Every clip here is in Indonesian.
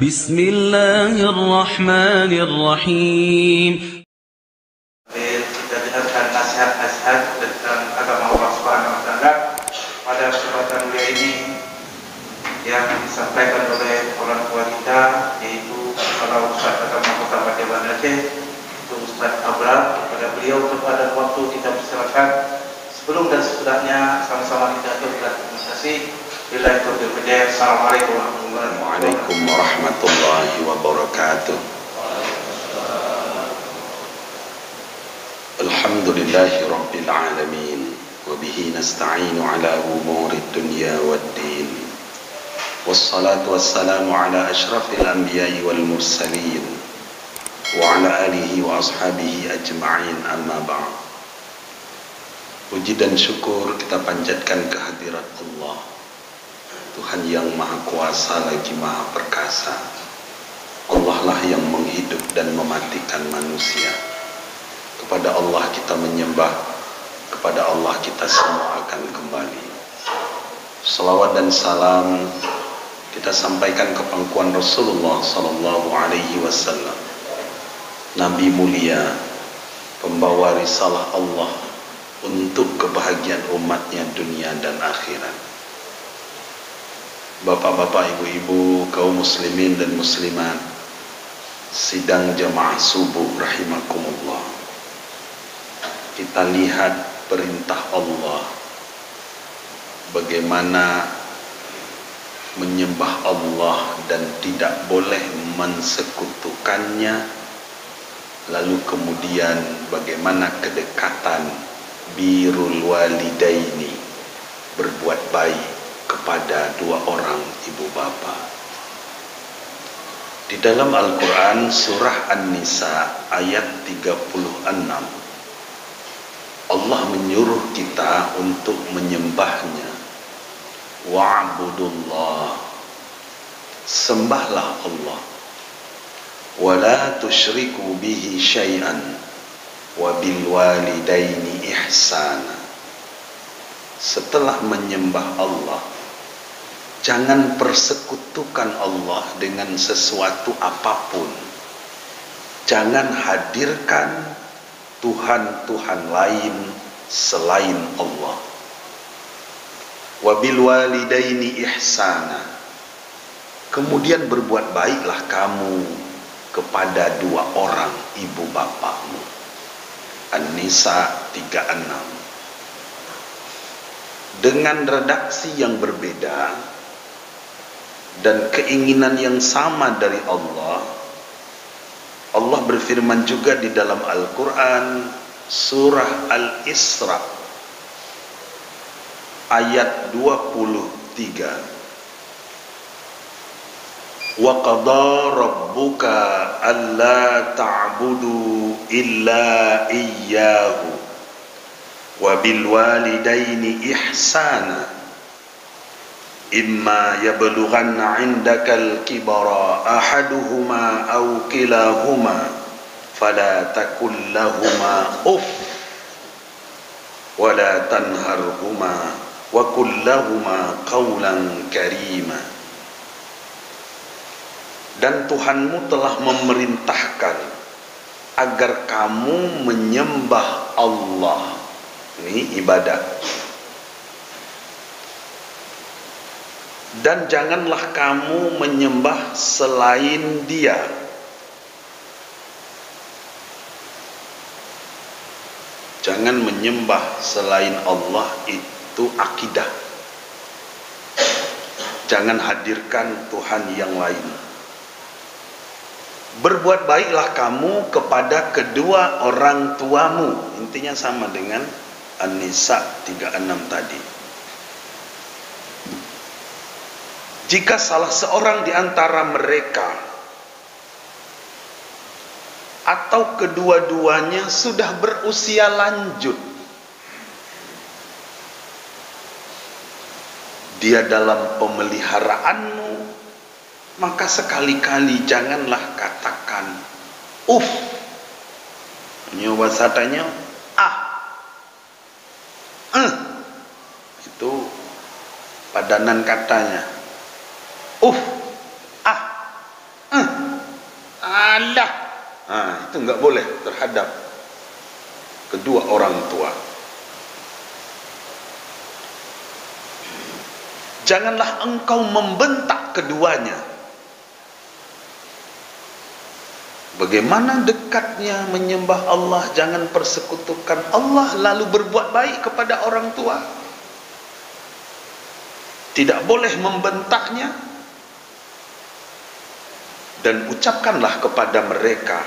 Bismillahirrahmanirrahim. Kita dengarkan nasihat-nasihat tentang agama Allah Subhanahu wa Ta'ala pada kesempatan mulia ini yang disampaikan oleh orang tua kita, yaitu Kepala Ustaz Agama Kota Patiaban Aceh, itu Ustaz Abrar. Kepada beliau kepada waktu kita persilakan. Sebelum dan sesudahnya sama-sama kita ucapkan terima kasih. Billahi taufiq wal hidayah. Assalamualaikum warahmatullahi wabarakatuh. Alhamdulillahi rabbil alamin, wa bihi nasta'inu ala umuri dunya waddin, wassalatu wassalamu ala ashrafil anbiya'i wal mursalin wa ala alihi wa ashabihi ajma'in, amma ba'd. Puji dan syukur kita panjatkan kehadirat Allah, Tuhan yang maha kuasa lagi maha perkasa. Allah lah yang menghidup dan mematikan manusia. Kepada Allah kita menyembah, kepada Allah kita semua akan kembali. Salawat dan salam kita sampaikan ke pangkuan Rasulullah sallallahu alaihi wasallam, Nabi mulia, pembawa risalah Allah untuk kebahagiaan umatnya dunia dan akhirat. Bapak-bapak, ibu-ibu, kaum muslimin dan muslimat, sidang jamaah subuh rahimakumullah. Kita lihat perintah Allah, bagaimana menyembah Allah dan tidak boleh mensekutukannya. Lalu kemudian bagaimana kedekatan birrul walidaini, berbuat baik kepada dua orang ibu bapa. Di dalam Al-Quran surah An-Nisa ayat 36, Allah menyuruh kita untuk menyembahnya. Wa'budullah, sembahlah Allah. Wa la tusyriku bihi syai'an wa bil walidaini ihsana. Setelah menyembah Allah, jangan persekutukan Allah dengan sesuatu apapun. Jangan hadirkan Tuhan-Tuhan lain selain Allah. Wabil walidaini ihsana. Kemudian berbuat baiklah kamu kepada dua orang ibu bapakmu. An-Nisa 36. Dengan redaksi yang berbeda dan keinginan yang sama dari Allah, Allah berfirman juga di dalam Al-Quran surah Al-Isra ayat 23. Wa qadha rabbuka alla ta'budu illa iyyahu wa bil walidaini ihsana imma yablughanna 'indakal kibara ahaduhuma aw kilahuma fala takul lahuma uff wa la tanharhuma wa qul lahuma qawlan karima. Dan Tuhanmu telah memerintahkan agar kamu menyembah Allah. Ini ibadah. Dan janganlah kamu menyembah selain Dia. Jangan menyembah selain Allah, itu akidah. Jangan hadirkan Tuhan yang lain. Berbuat baiklah kamu kepada kedua orang tuamu. Intinya sama dengan An-Nisa 36 tadi. Jika salah seorang di antara mereka atau kedua-duanya sudah berusia lanjut, dia dalam pemeliharaanmu, maka sekali-kali janganlah katakan uff. Nyoba satanya itu padanan katanya. Alah, itu enggak boleh terhadap kedua orang tua. Janganlah engkau membentak keduanya. Bagaimana dekatnya menyembah Allah, jangan persekutukan Allah, lalu berbuat baik kepada orang tua. Tidak boleh membentaknya. Dan ucapkanlah kepada mereka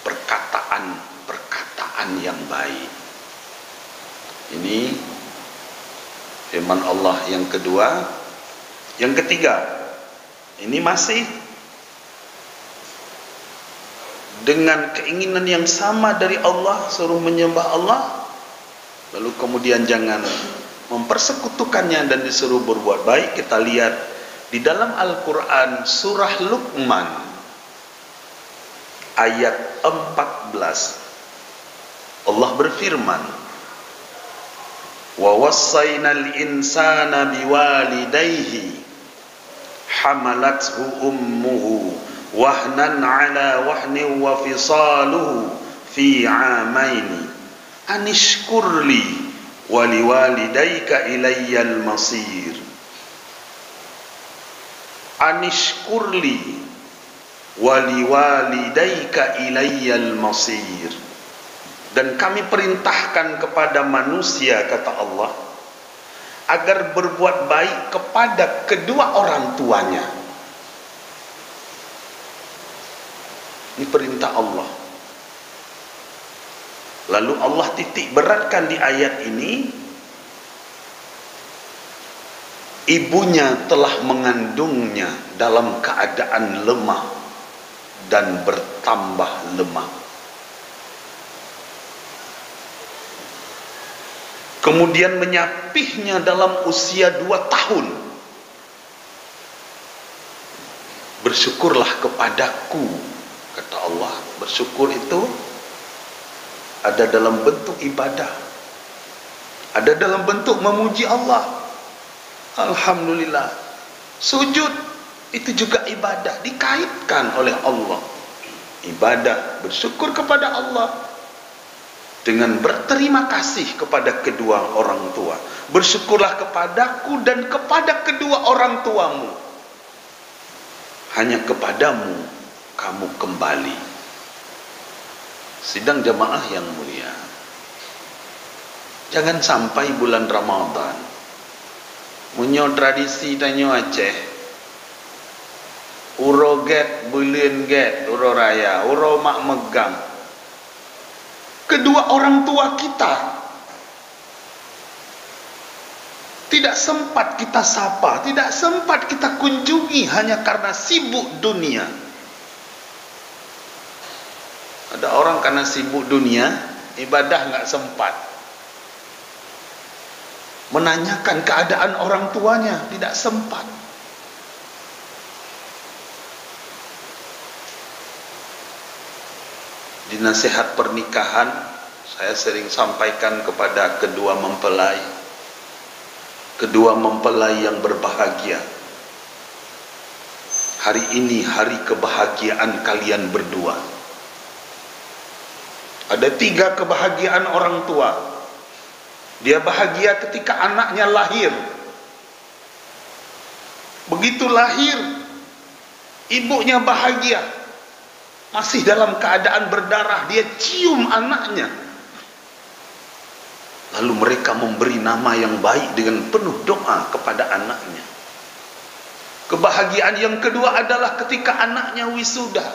perkataan yang baik. Ini firman Allah yang kedua. Yang ketiga, ini masih dengan keinginan yang sama dari Allah, suruh menyembah Allah, lalu kemudian jangan mempersekutukannya dan disuruh berbuat baik. Kita lihat di dalam Al-Quran surah Luqman ayat 14, Allah berfirman, wa wassaynal insana biwalidayhi hamalathu ummuhu wahnan ala wahnin wa fisaluhu fi amaini anishkurli waliwalidayka ilayyal masir. Anishkurli waliwalidayka ilayyal masir. Dan kami perintahkan kepada manusia, kata Allah, agar berbuat baik kepada kedua orang tuanya. Ini perintah Allah. Lalu Allah titik beratkan di ayat ini, ibunya telah mengandungnya dalam keadaan lemah dan bertambah lemah. Kemudian menyapihnya dalam usia 2 tahun. Bersyukurlah kepadaku, kata Allah. Bersyukur itu ada dalam bentuk ibadah, ada dalam bentuk memuji Allah. Alhamdulillah. Sujud itu juga ibadah, dikaitkan oleh Allah. Ibadah, bersyukur kepada Allah dengan berterima kasih kepada kedua orang tua. Bersyukurlah kepadaku dan kepada kedua orang tuamu. Hanya kepadamu kamu kembali. Sidang jamaah yang mulia, jangan sampai bulan Ramadan munyo tradisi tanyo Aceh, uro get bulan get uro raya uro mak megang, kedua orang tua kita tidak sempat kita sapa, tidak sempat kita kunjungi hanya karena sibuk dunia. Ada orang karena sibuk dunia, ibadah nggak sempat. Menanyakan keadaan orang tuanya, tidak sempat. Di nasihat pernikahan, saya sering sampaikan kepada kedua mempelai yang berbahagia. Hari ini hari kebahagiaan kalian berdua. Ada 3 kebahagiaan orang tua. Dia bahagia ketika anaknya lahir. Begitu lahir, ibunya bahagia. Masih dalam keadaan berdarah, dia cium anaknya. Lalu mereka memberi nama yang baik dengan penuh doa kepada anaknya. Kebahagiaan yang kedua adalah ketika anaknya wisuda,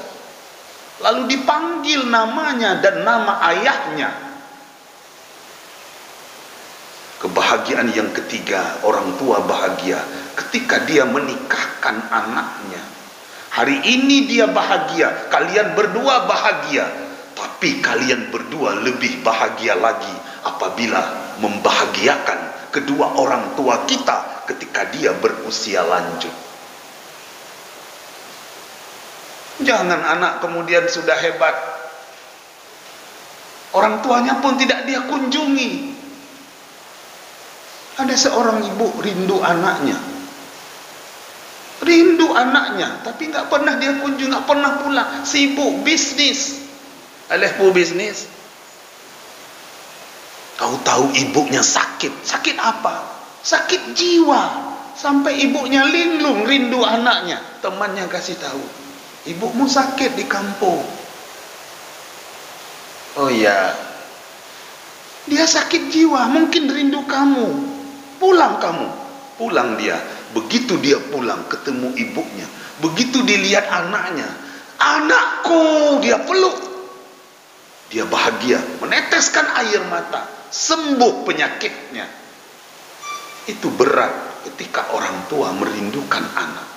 lalu dipanggil namanya dan nama ayahnya. Kebahagiaan yang ketiga, orang tua bahagia ketika dia menikahkan anaknya. Hari ini dia bahagia, kalian berdua bahagia, tapi kalian berdua lebih bahagia lagi apabila membahagiakan kedua orang tua kita ketika dia berusia lanjut. Jangan anak kemudian sudah hebat, orang tuanya pun tidak dia kunjungi. Ada seorang ibu rindu anaknya, Rindu anaknya, tapi nggak pernah dia kunjung, nggak pernah pulang. Sibuk bisnis. Alehmu bisnis. Tahu-tahu ibunya sakit. Sakit apa? Sakit jiwa. Sampai ibunya linglung rindu anaknya. Temannya kasih tahu, ibumu sakit di kampung. Oh iya, dia sakit jiwa, mungkin rindu kamu. Pulang kamu. Pulang dia. Begitu dia pulang ketemu ibunya, begitu dilihat anaknya, anakku, dia peluk. Dia bahagia, meneteskan air mata, sembuh penyakitnya. Itu berat ketika orang tua merindukan anak.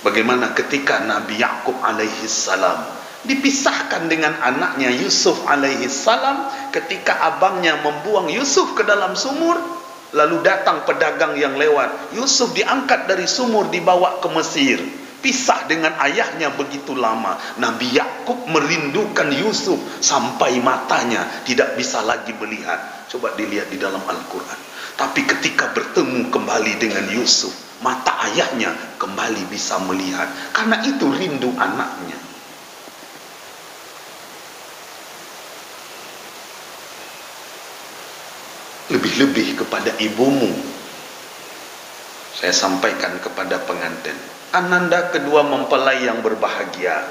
Bagaimana ketika Nabi Yakub alaihi salam dipisahkan dengan anaknya Yusuf alaihi salam ketika abangnya membuang Yusuf ke dalam sumur. Lalu datang pedagang yang lewat, Yusuf diangkat dari sumur dibawa ke Mesir. Pisah dengan ayahnya begitu lama. Nabi Yakub merindukan Yusuf sampai matanya tidak bisa lagi melihat. Coba dilihat di dalam Al-Quran. Tapi ketika bertemu kembali dengan Yusuf, mata ayahnya kembali bisa melihat. Karena itu rindu anaknya. Lebih-lebih kepada ibumu. Saya sampaikan kepada pengantin, ananda kedua mempelai yang berbahagia.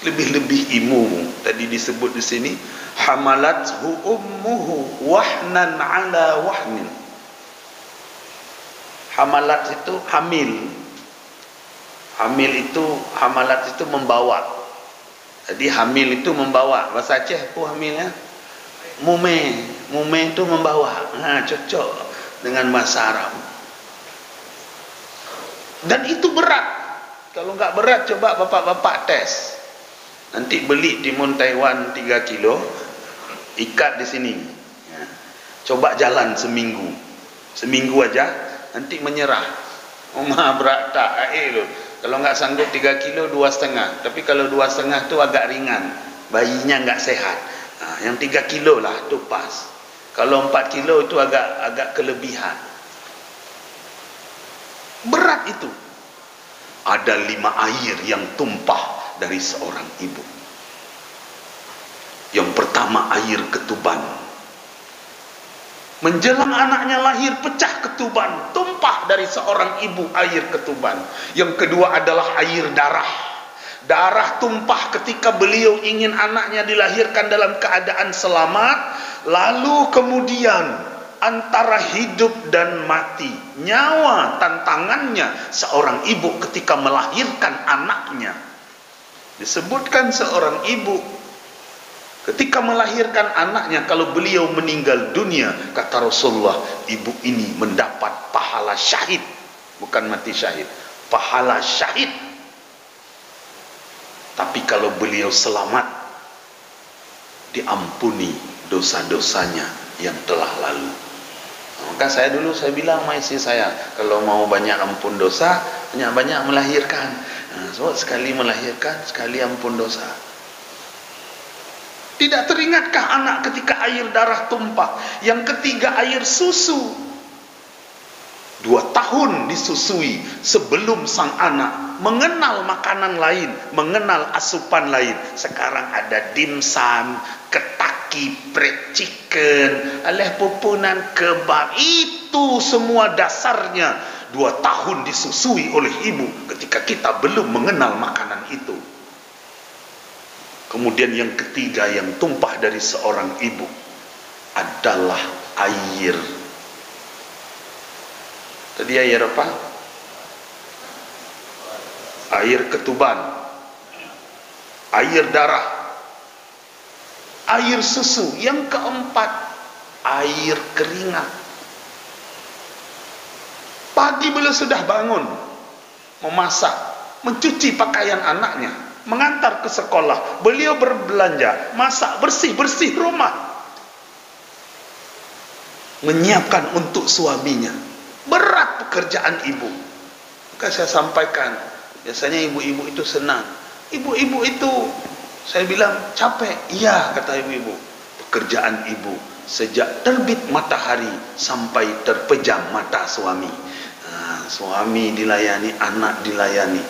Lebih-lebih ibumu. Tadi disebut di sini, hamalathu ummuhu wahnan ala wahnin. Hamalat itu hamil. Hamalat itu membawa. Jadi hamil itu membawa. Bahasa Aceh apa hamilnya? Mume itu membawa. Cocok dengan bahasa Arab. Dan itu berat. Kalau nggak berat, coba bapak-bapak tes. Nanti beli timun Taiwan 3 kilo, ikat di sini. Coba jalan seminggu aja, nanti menyerah. Maha berat tak? Kalau nggak sanggup 3 kilo 2,5. Tapi kalau 2,5 itu agak ringan, bayinya nggak sehat. Yang 3 kilo lah itu pas. Kalau 4 kilo itu agak kelebihan. Berat itu. Ada 5 air yang tumpah dari seorang ibu. Yang pertama air ketuban. Menjelang anaknya lahir pecah ketuban, tumpah dari seorang ibu air ketuban. Yang kedua adalah air darah. Darah tumpah ketika beliau ingin anaknya dilahirkan dalam keadaan selamat. Lalu kemudian antara hidup dan mati, nyawa tantangannya seorang ibu ketika melahirkan anaknya. Disebutkan seorang ibu ketika melahirkan anaknya, kalau beliau meninggal dunia, kata Rasulullah, ibu ini mendapat pahala syahid. Bukan mati syahid, pahala syahid. Tapi kalau beliau selamat, diampuni dosa-dosanya yang telah lalu. Maka saya bilang sama istri saya, kalau mau banyak ampun dosa, banyak melahirkan. So, sekali melahirkan, sekali ampun dosa. Tidak teringatkah anak ketika air darah tumpah? Yang ketiga air susu. 2 tahun disusui sebelum sang anak mengenal makanan lain, mengenal asupan lain. Sekarang ada dimsum, ketaki, fried chicken, pupunan kebab. Itu semua dasarnya 2 tahun disusui oleh ibu ketika kita belum mengenal makanan itu. Kemudian yang ketiga yang tumpah dari seorang ibu adalah air. Tadi air apa? Air ketuban, air darah, air susu. Yang keempat, air keringat. Pagi beliau sudah bangun, memasak, mencuci pakaian anaknya, mengantar ke sekolah. Beliau berbelanja, masak, bersih-bersih rumah, menyiapkan untuk suaminya. Berat pekerjaan ibu. Maka saya sampaikan, biasanya ibu-ibu itu senang. Ibu-ibu itu, saya bilang capek. Iya, kata ibu-ibu. Pekerjaan ibu sejak terbit matahari sampai terpejam mata suami. suami dilayani, anak dilayani.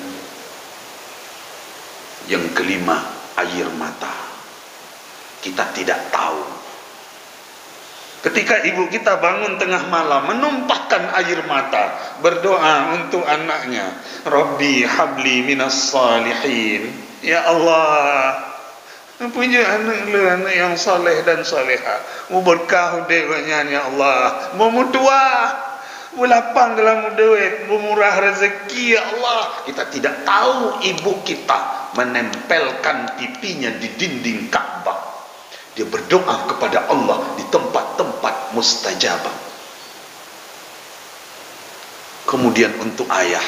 Yang kelima, air mata. Kita tidak tahu. Ketika ibu kita bangun tengah malam menumpahkan air mata, berdoa untuk anaknya, Rabbi habli minas salihin. Ya Allah, punya anak yang saleh dan saleha, mu berkah dewanya ya Allah, mu tua, mu lapang dalam duit, mu murah rezeki ya Allah. Kita tidak tahu ibu kita menempelkan pipinya di dinding Ka'bah. Dia berdoa kepada Allah di tempat-tempat mustajabah. Kemudian untuk ayah,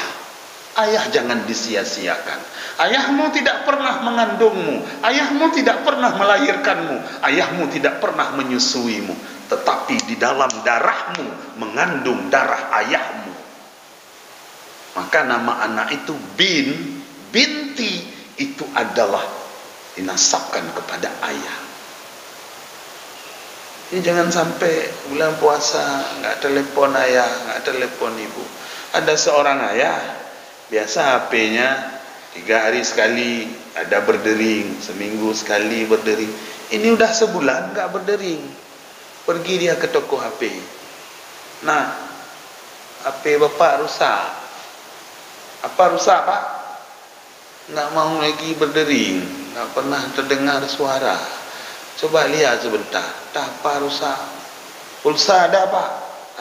ayah jangan disia-siakan. Ayahmu tidak pernah mengandungmu, ayahmu tidak pernah melahirkanmu, ayahmu tidak pernah menyusuimu, tetapi di dalam darahmu mengandung darah ayahmu. Maka nama anak itu binti, itu adalah dinasabkan kepada ayah. Ini jangan sampai bulan puasa nggak telepon ayah, nggak telepon ibu. Ada seorang ayah, biasa HP-nya 3 hari sekali ada berdering, seminggu sekali berdering. Ini udah sebulan nggak berdering. Pergi dia ke toko HP. Nah, HP bapak rusak. Apa rusak pak? Nggak mau lagi berdering, nggak pernah terdengar suara. Coba lihat sebentar, tak apa rusak. Pulsa ada pak?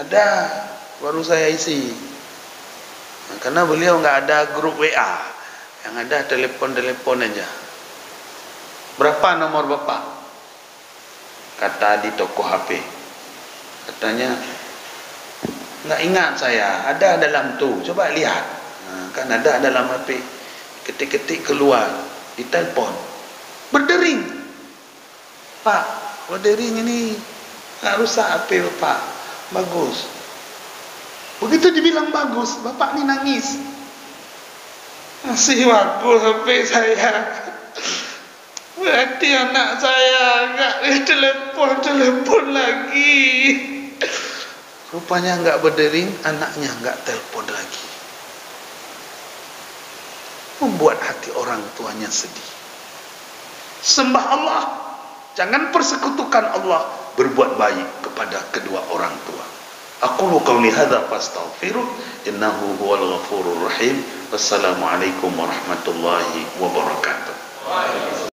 Ada, baru saya isi. Nah, karena beliau nggak ada grup WA, yang ada telepon aja. Berapa nomor bapak? Kata di toko HP. Katanya nggak ingat saya, ada dalam tuh. Coba lihat, nah, kan ada dalam HP. Ketik-ketik keluar, ditelepon, berdering. Pak, berdering ini nggak rusak HP bapak, bagus. Begitu dibilang bagus, bapak ini nangis. Masih bagus HP saya. Berarti anak saya nggak telepon lagi. Rupanya nggak berdering, anaknya nggak telepon lagi. Membuat hati orang tuanya sedih. Sembah Allah, jangan persekutukan Allah, berbuat baik kepada kedua orang tua. Aqulu qawli hadza fastaghfiruh innahu huwal ghafurur rahim. Wassalamualaikum warahmatullahi wabarakatuh.